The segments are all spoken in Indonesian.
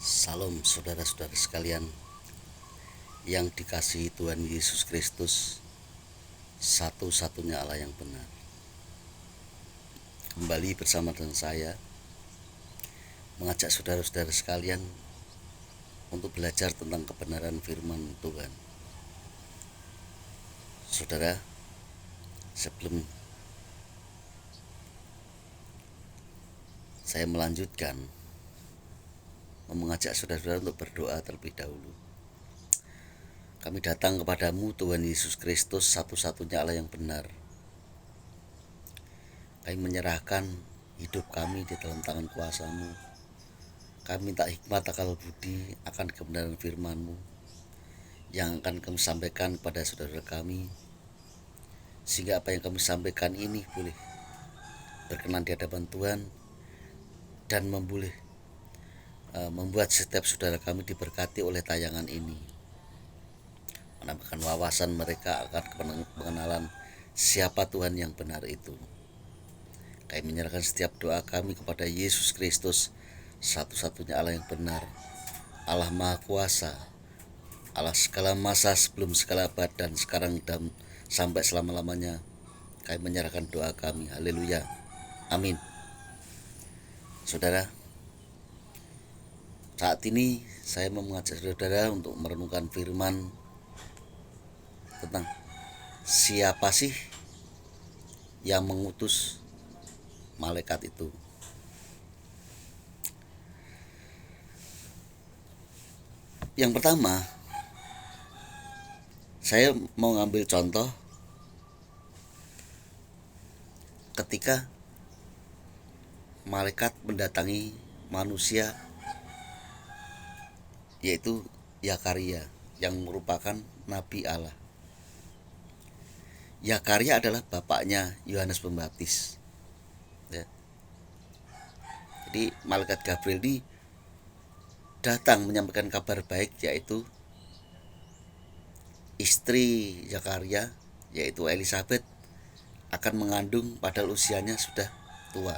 Salam saudara-saudara sekalian yang dikasihi Tuhan Yesus Kristus, satu-satunya Allah yang benar. Kembali bersama dengan saya mengajak saudara-saudara sekalian untuk belajar tentang kebenaran firman Tuhan. Saudara, sebelum saya melanjutkan, mengajak saudara-saudara untuk berdoa terlebih dahulu. Kami datang kepadamu Tuhan Yesus Kristus, satu-satunya Allah yang benar. Kami menyerahkan hidup kami di dalam tangan kuasa-Mu. Kami minta hikmat akal budi akan kebenaran firman-Mu yang akan kami sampaikan kepada saudara kami, sehingga apa yang kami sampaikan ini boleh berkenan di hadapan Tuhan dan membuat setiap saudara kami diberkati oleh tayangan ini, menambahkan wawasan mereka akan pengenalan siapa Tuhan yang benar itu. Kami menyerahkan setiap doa kami kepada Yesus Kristus, satu-satunya Allah yang benar, Allah Maha Kuasa, Allah segala masa, sebelum segala abad, dan sekarang dan sampai selama-lamanya. Kami menyerahkan doa kami. Haleluya, amin. Saudara, saat ini saya mau mengajak saudara untuk merenungkan firman tentang siapa sih yang mengutus malaikat itu. Yang pertama, saya mau ngambil contoh ketika malaikat mendatangi manusia, yaitu Zakaria yang merupakan nabi Allah. Zakaria adalah bapaknya Yohanes Pembaptis. Ya. Jadi malaikat Gabriel ini datang menyampaikan kabar baik, yaitu istri Zakaria, yaitu Elizabeth, akan mengandung padahal usianya sudah tua.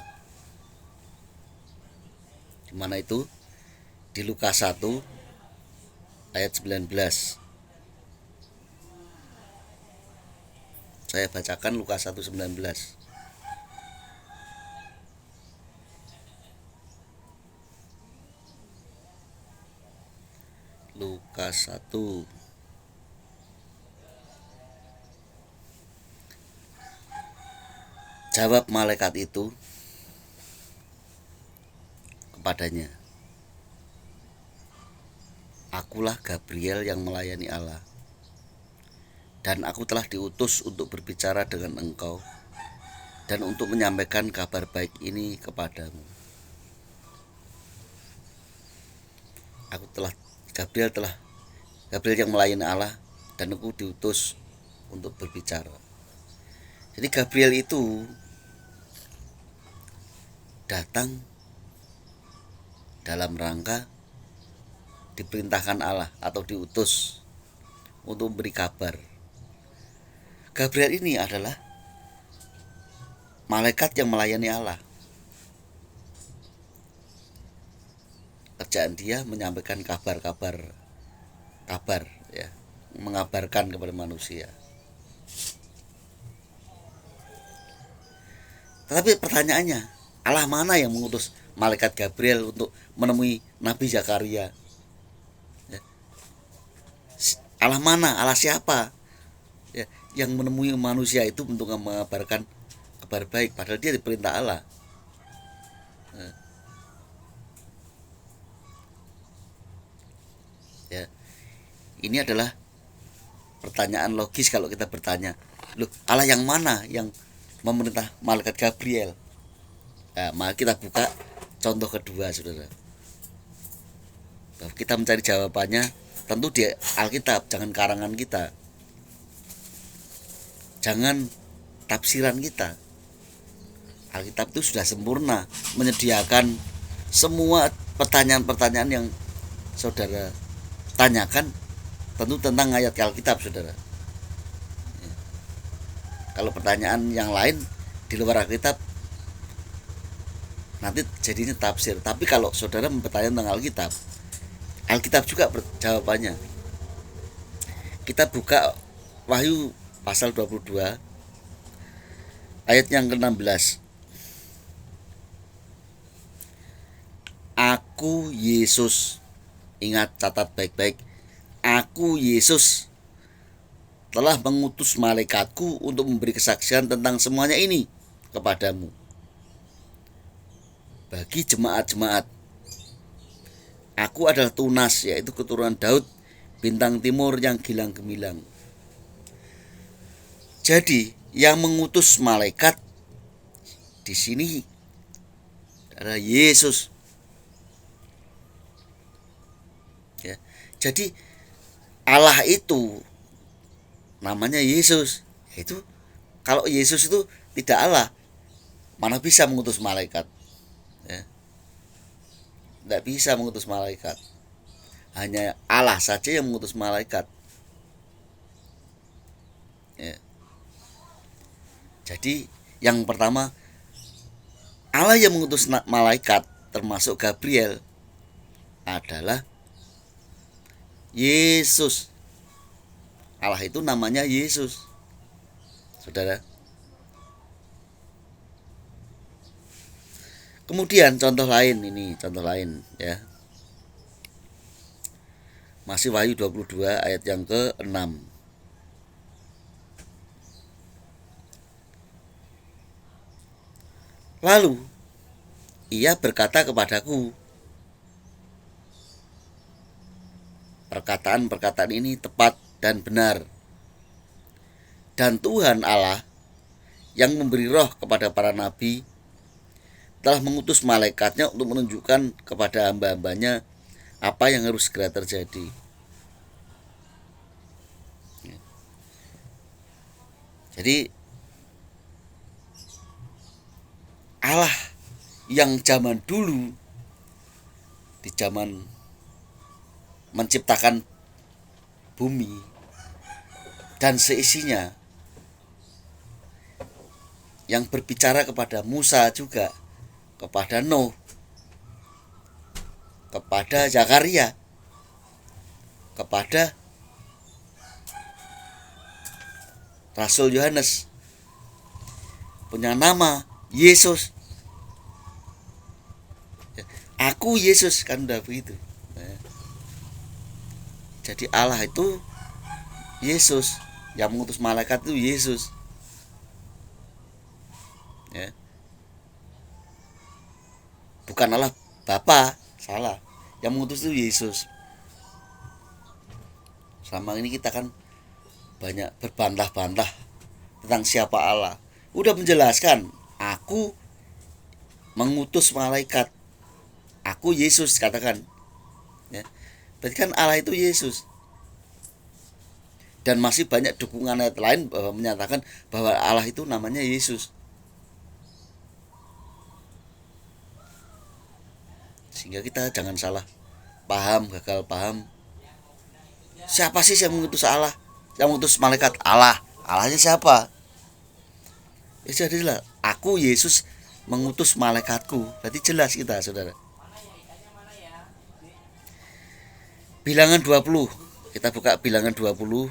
Di mana itu? Di Lukas 1 ayat 19. Saya bacakan Lukas 1:19. Lukas 1. Jawab malaikat itu kepadanya, "Akulah Gabriel yang melayani Allah, dan aku telah diutus untuk berbicara dengan engkau dan untuk menyampaikan kabar baik ini kepadamu." Gabriel yang melayani Allah, dan aku diutus untuk berbicara. Jadi Gabriel itu datang dalam rangka diperintahkan Allah atau diutus untuk memberi kabar. Gabriel ini adalah malaikat yang melayani Allah. Kerjaan dia menyampaikan kabar ya, mengabarkan kepada manusia. Tetapi pertanyaannya, Allah mana yang mengutus malaikat Gabriel untuk menemui Nabi Zakaria? Ya. Allah mana? Allah siapa? Ya, yang menemui manusia itu untuk mengabarkan kabar baik, padahal dia diperintah Allah. Ya, ini adalah pertanyaan logis kalau kita bertanya, loh, Allah yang mana yang memerintah malaikat Gabriel? Nah, mari kita buka contoh kedua, saudara. Kita mencari jawabannya tentu di Alkitab, jangan karangan kita, jangan tafsiran kita. Alkitab itu sudah sempurna menyediakan semua pertanyaan-pertanyaan yang saudara tanyakan, tentu tentang ayat Alkitab, saudara. Kalau pertanyaan yang lain di luar Alkitab, nanti jadinya tafsir. Tapi kalau saudara bertanya tentang Alkitab, Alkitab juga jawabannya. Kita buka Wahyu pasal 22 ayat yang ke-16. Aku Yesus, ingat, catat baik-baik, aku Yesus telah mengutus malaikatku untuk memberi kesaksian tentang semuanya ini kepadamu bagi jemaat-jemaat. Aku adalah Tunas, yaitu keturunan Daud, bintang timur yang gilang gemilang. Jadi yang mengutus malaikat di sini adalah Yesus. Ya. Jadi Allah itu namanya Yesus. Itu kalau Yesus itu tidak Allah, mana bisa mengutus malaikat? Ya. Tidak bisa mengutus malaikat. Hanya Allah saja yang mengutus malaikat. Ya. Jadi yang pertama, Allah yang mengutus malaikat termasuk Gabriel adalah Yesus. Allah itu namanya Yesus, saudara. Kemudian contoh lain ya. Masih Wahyu 22 ayat yang ke-6. Lalu ia berkata kepadaku, perkataan-perkataan ini tepat dan benar. Dan Tuhan Allah yang memberi roh kepada para nabi telah mengutus malaikatnya untuk menunjukkan kepada hamba-hambanya apa yang harus segera terjadi. Jadi Allah yang zaman dulu, di zaman menciptakan bumi dan seisinya, yang berbicara kepada Musa juga, kepada Nuh, kepada Zakaria, kepada Rasul Yohanes, punya nama Yesus. Aku Yesus, kan udah begitu. Jadi Allah itu Yesus, yang mengutus malaikat itu Yesus. Ya. Bukan Allah Bapa, salah. Yang mengutus itu Yesus. Selama ini kita kan banyak berbantah-bantah tentang siapa Allah. Udah menjelaskan, aku mengutus malaikat. Aku Yesus, katakan. Ya. Berarti kan Allah itu Yesus. Dan masih banyak dukungan ayat lain bahwa menyatakan bahwa Allah itu namanya Yesus. Sehingga kita jangan salah paham, gagal paham. Siapa sih yang mengutus Allah? Yang mengutus malaikat? Allah. Allahnya siapa? Ya jadilah, aku Yesus mengutus malaikatku. Berarti jelas kita, saudara. Bilangan 20. Kita buka Bilangan 20.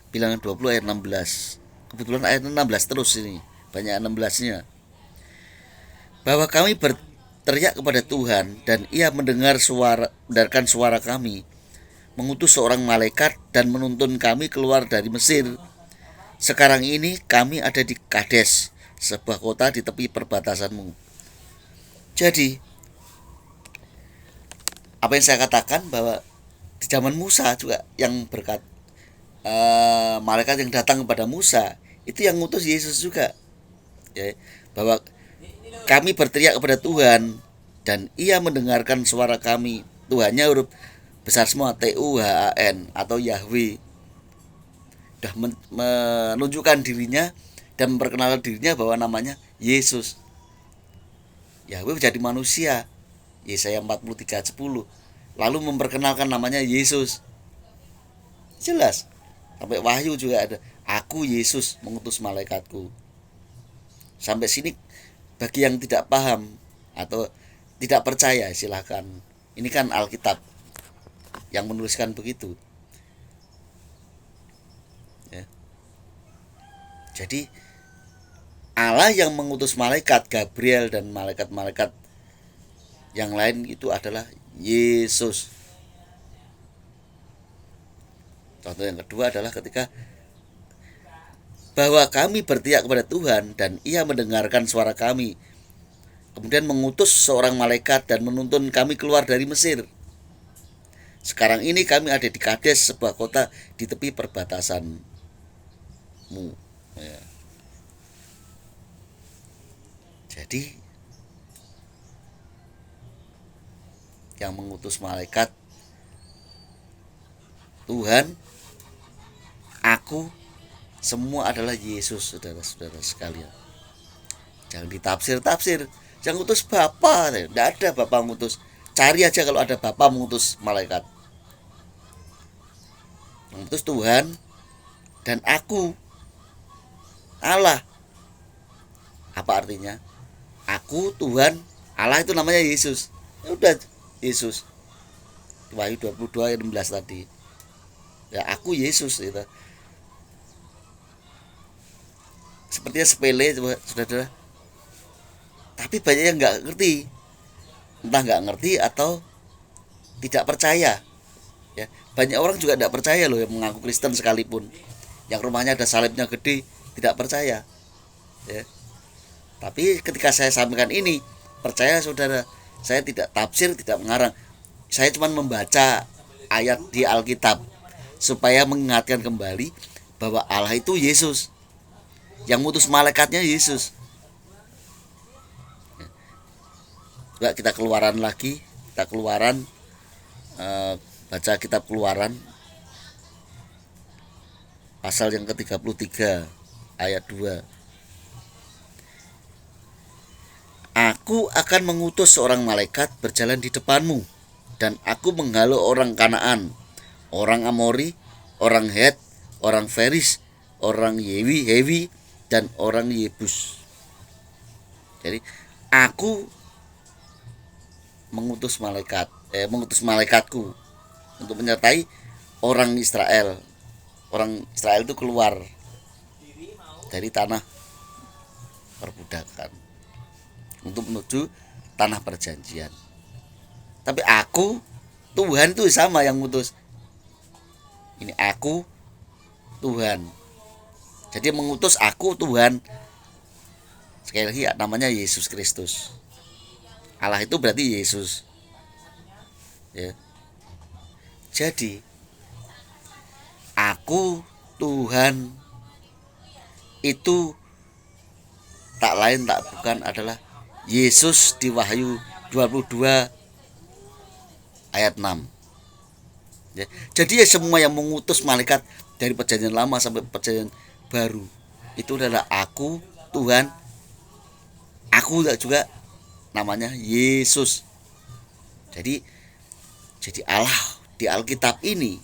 Bilangan 20 ayat 16. Kebetulan ayat 16 terus ini. Banyak 16-nya. Bahwa kami berteriak kepada Tuhan dan Ia mendengarkan suara kami, mengutus seorang malaikat dan menuntun kami keluar dari Mesir. Sekarang ini kami ada di Kades, sebuah kota di tepi perbatasanmu. Jadi apa yang saya katakan bahwa di zaman Musa juga yang malaikat yang datang kepada Musa itu yang ngutus Yesus juga, ya, bahwa kami berteriak kepada Tuhan dan Ia mendengarkan suara kami. Tuhannya huruf besar semua, Tuhan atau Yahweh. Sudah menunjukkan dirinya dan memperkenalkan dirinya bahwa namanya Yesus. Yahweh menjadi manusia, Yesaya 43:10, lalu memperkenalkan namanya Yesus. Jelas. Sampai Wahyu juga ada, aku Yesus mengutus malaikatku. Sampai sini Bagi yang tidak paham atau tidak percaya, silakan. Ini kan Alkitab yang menuliskan begitu. Ya. Jadi Allah yang mengutus malaikat Gabriel dan malaikat-malaikat yang lain itu adalah Yesus. Contoh yang kedua adalah ketika bahwa kami berteriak kepada Tuhan dan Ia mendengarkan suara kami. Kemudian mengutus seorang malaikat dan menuntun kami keluar dari Mesir. Sekarang ini kami ada di Kades, sebuah kota di tepi perbatasanmu. Ya. Jadi yang mengutus malaikat Tuhan, aku, semua adalah Yesus, saudara-saudara sekalian. Jangan ditafsir-tafsir. Yang ngutus Bapa, tidak ada Bapa ngutus. Cari aja kalau ada Bapa mengutus malaikat. Yang ngutus Tuhan dan aku, Allah. Apa artinya? Aku, Tuhan, Allah itu namanya Yesus. Ya udah, Yesus. Wahyu 22 ayat 16 tadi. Ya aku Yesus gitu. Sepertinya sepele, saudara. Tapi banyak yang nggak ngerti, entah nggak ngerti atau tidak percaya. Ya, banyak orang juga tidak percaya loh yang mengaku Kristen sekalipun, yang rumahnya ada salibnya gede, tidak percaya. Ya. Tapi ketika saya sampaikan ini, percaya saudara, saya tidak tafsir, tidak mengarang. Saya cuma membaca ayat di Alkitab supaya mengingatkan kembali bahwa Allah itu Yesus, yang mutus malaikatnya Yesus. Juga kita keluaran lagi, kita keluaran, baca kitab Keluaran pasal yang ke-33 ayat 2. Aku akan mengutus seorang malaikat berjalan di depanmu, dan aku menghalau orang Kanaan, orang Amori, orang Het, orang Feris, orang Hewi, dan orang Yebus. Jadi aku mengutus malaikatku untuk menyertai orang Israel. Orang Israel itu keluar dari tanah perbudakan untuk menuju tanah perjanjian. Tapi aku, Tuhan itu sama yang ngutus. Ini aku, Tuhan. Jadi mengutus aku, Tuhan. Sekali lagi namanya Yesus Kristus. Allah itu berarti Yesus. Ya. Jadi aku, Tuhan itu tak lain tak bukan adalah Yesus di Wahyu 22 ayat 6. Ya. Jadi ya semua yang mengutus malaikat dari perjanjian lama sampai perjanjian baru itu adalah aku, Tuhan. Aku juga namanya Yesus. Jadi Allah di Alkitab ini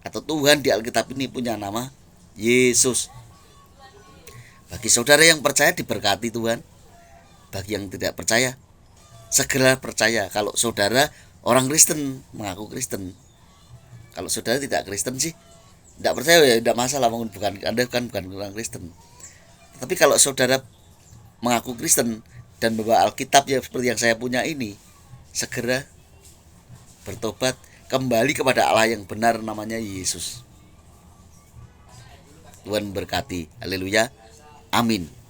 atau Tuhan di Alkitab ini punya nama Yesus. Bagi saudara yang percaya diberkati Tuhan. Bagi yang tidak percaya, segera percaya. Kalau saudara orang Kristen, mengaku Kristen. Kalau saudara tidak Kristen sih, tidak percaya ya tidak masalah, Anda kan bukan orang Kristen. Tapi kalau saudara mengaku Kristen dan membawa Alkitab ya seperti yang saya punya ini, segera bertobat kembali kepada Allah yang benar namanya Yesus. Tuhan berkati. Haleluya. Amin.